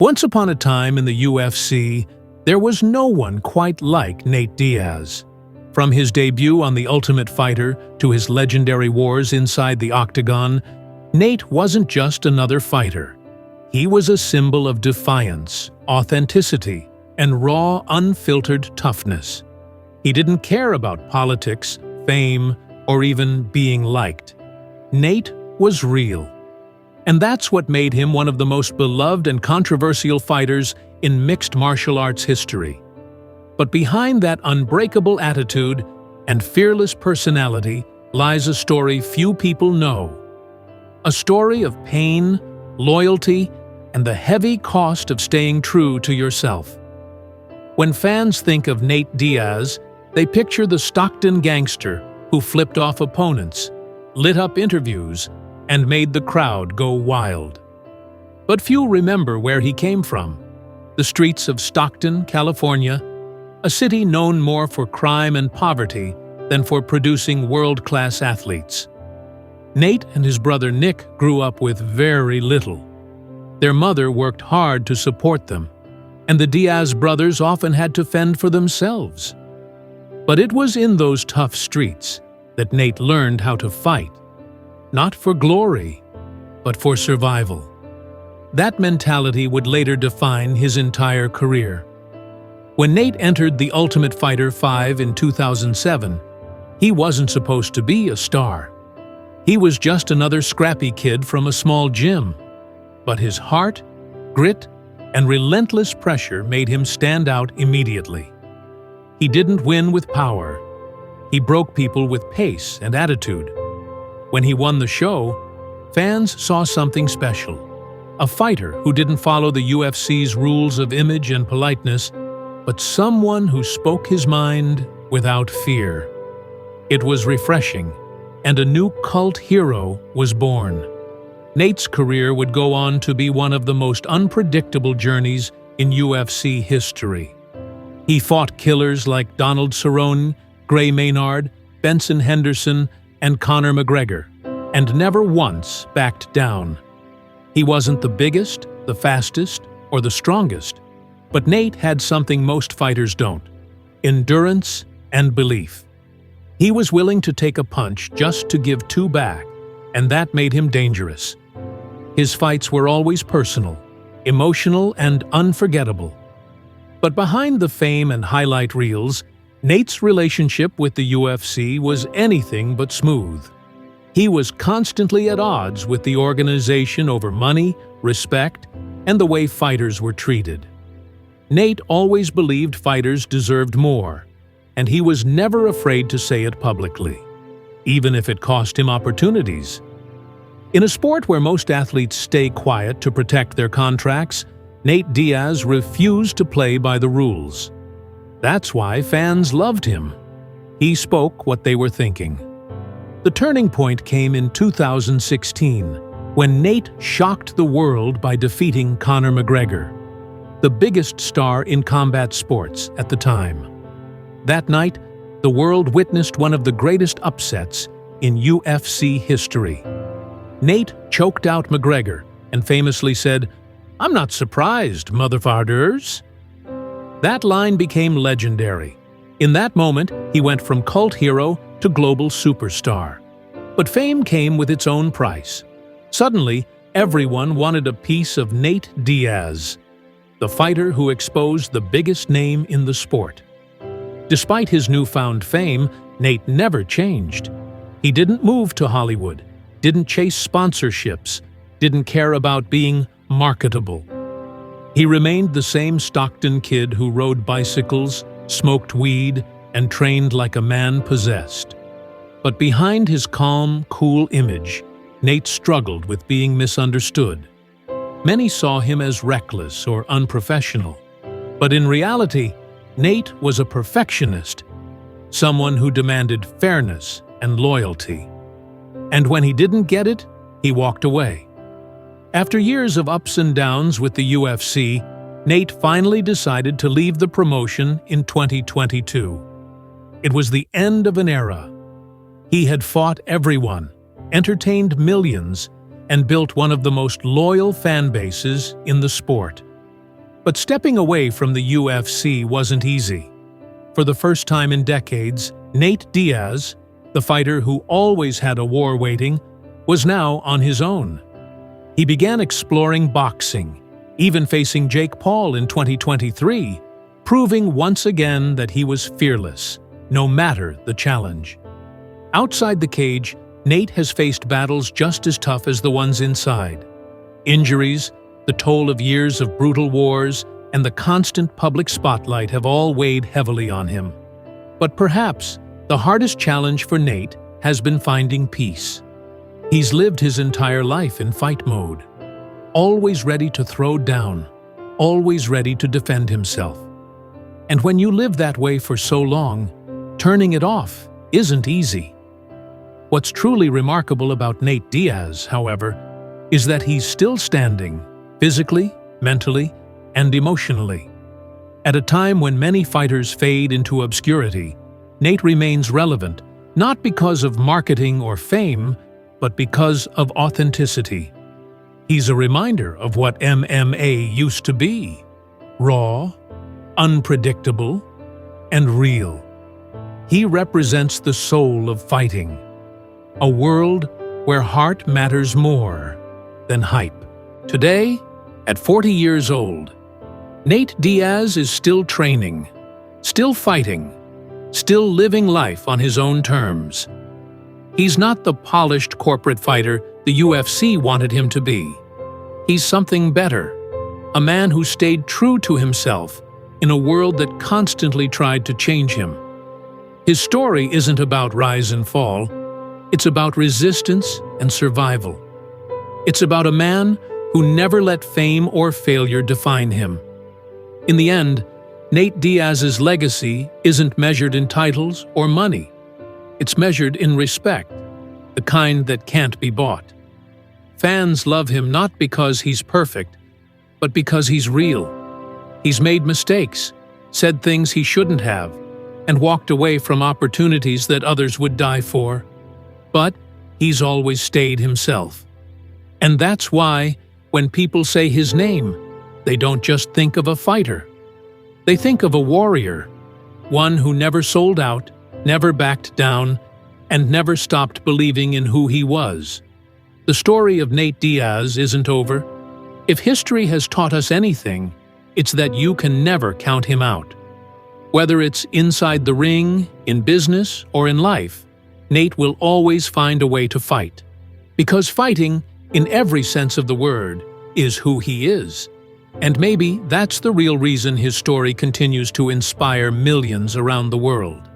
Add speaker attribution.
Speaker 1: Once upon a time in the UFC, there was no one quite like Nate Diaz. From his debut on The Ultimate Fighter to his legendary wars inside the Octagon, Nate wasn't just another fighter. He was a symbol of defiance, authenticity, and raw, unfiltered toughness. He didn't care about politics, fame, or even being liked. Nate was real. And that's what made him one of the most beloved and controversial fighters in mixed martial arts history. But behind that unbreakable attitude and fearless personality lies a story few people know. A story of pain, loyalty, and the heavy cost of staying true to yourself. When fans think of Nate Diaz, they picture the Stockton gangster who flipped off opponents, lit up interviews, and made the crowd go wild. But few remember where he came from. The streets of Stockton, California, a city known more for crime and poverty than for producing world-class athletes. Nate and his brother Nick grew up with very little. Their mother worked hard to support them, and the Diaz brothers often had to fend for themselves. But it was in those tough streets that Nate learned how to fight, not for glory, but for survival. That mentality would later define his entire career. When Nate entered The Ultimate Fighter 5 in 2007, he wasn't supposed to be a star. He was just another scrappy kid from a small gym. But his heart, grit, and relentless pressure made him stand out immediately. He didn't win with power. He broke people with pace and attitude. When he won the show, fans saw something special. A fighter who didn't follow the UFC's rules of image and politeness, but someone who spoke his mind without fear. It was refreshing, and a new cult hero was born. Nate's career would go on to be one of the most unpredictable journeys in UFC history. He fought killers like Donald Cerrone, Gray Maynard, Benson Henderson, and Conor McGregor, and never once backed down. He wasn't the biggest, the fastest, or the strongest, but Nate had something most fighters don't: endurance and belief. He was willing to take a punch just to give two back, and that made him dangerous. His fights were always personal, emotional, and unforgettable. But behind the fame and highlight reels, Nate's relationship with the UFC was anything but smooth. He was constantly at odds with the organization over money, respect, and the way fighters were treated. Nate always believed fighters deserved more, and he was never afraid to say it publicly, even if it cost him opportunities. In a sport where most athletes stay quiet to protect their contracts, Nate Diaz refused to play by the rules. That's why fans loved him. He spoke what they were thinking. The turning point came in 2016, when Nate shocked the world by defeating Conor McGregor, the biggest star in combat sports at the time. That night, the world witnessed one of the greatest upsets in UFC history. Nate choked out McGregor and famously said, "I'm not surprised, motherfuckers." That line became legendary. In that moment, he went from cult hero to global superstar. But fame came with its own price. Suddenly, everyone wanted a piece of Nate Diaz, the fighter who exposed the biggest name in the sport. Despite his newfound fame, Nate never changed. He didn't move to Hollywood, didn't chase sponsorships, didn't care about being marketable. He remained the same Stockton kid who rode bicycles, smoked weed, and trained like a man possessed. But behind his calm, cool image, Nate struggled with being misunderstood. Many saw him as reckless or unprofessional. But in reality, Nate was a perfectionist, someone who demanded fairness and loyalty. And when he didn't get it, he walked away. After years of ups and downs with the UFC, Nate finally decided to leave the promotion in 2022. It was the end of an era. He had fought everyone, entertained millions, and built one of the most loyal fan bases in the sport. But stepping away from the UFC wasn't easy. For the first time in decades, Nate Diaz, the fighter who always had a war waiting, was now on his own. He began exploring boxing, even facing Jake Paul in 2023, proving once again that he was fearless, no matter the challenge. Outside the cage, Nate has faced battles just as tough as the ones inside. Injuries, the toll of years of brutal wars, and the constant public spotlight have all weighed heavily on him. But perhaps the hardest challenge for Nate has been finding peace. He's lived his entire life in fight mode, always ready to throw down, always ready to defend himself. And when you live that way for so long, turning it off isn't easy. What's truly remarkable about Nate Diaz, however, is that he's still standing, physically, mentally, and emotionally. At a time when many fighters fade into obscurity, Nate remains relevant, not because of marketing or fame, but because of authenticity. He's a reminder of what MMA used to be: raw, unpredictable, and real. He represents the soul of fighting, a world where heart matters more than hype. Today, at 40 years old, Nate Diaz is still training, still fighting, still living life on his own terms. He's not the polished corporate fighter the UFC wanted him to be. He's something better, a man who stayed true to himself in a world that constantly tried to change him. His story isn't about rise and fall. It's about resistance and survival. It's about a man who never let fame or failure define him. In the end, Nate Diaz's legacy isn't measured in titles or money. It's measured in respect, the kind that can't be bought. Fans love him not because he's perfect, but because he's real. He's made mistakes, said things he shouldn't have, and walked away from opportunities that others would die for. But he's always stayed himself. And that's why, when people say his name, they don't just think of a fighter. They think of a warrior, one who never sold out, never backed down, and never stopped believing in who he was. The story of Nate Diaz isn't over. If history has taught us anything, it's that you can never count him out. Whether it's inside the ring, in business, or in life, Nate will always find a way to fight. Because fighting, in every sense of the word, is who he is. And maybe that's the real reason his story continues to inspire millions around the world.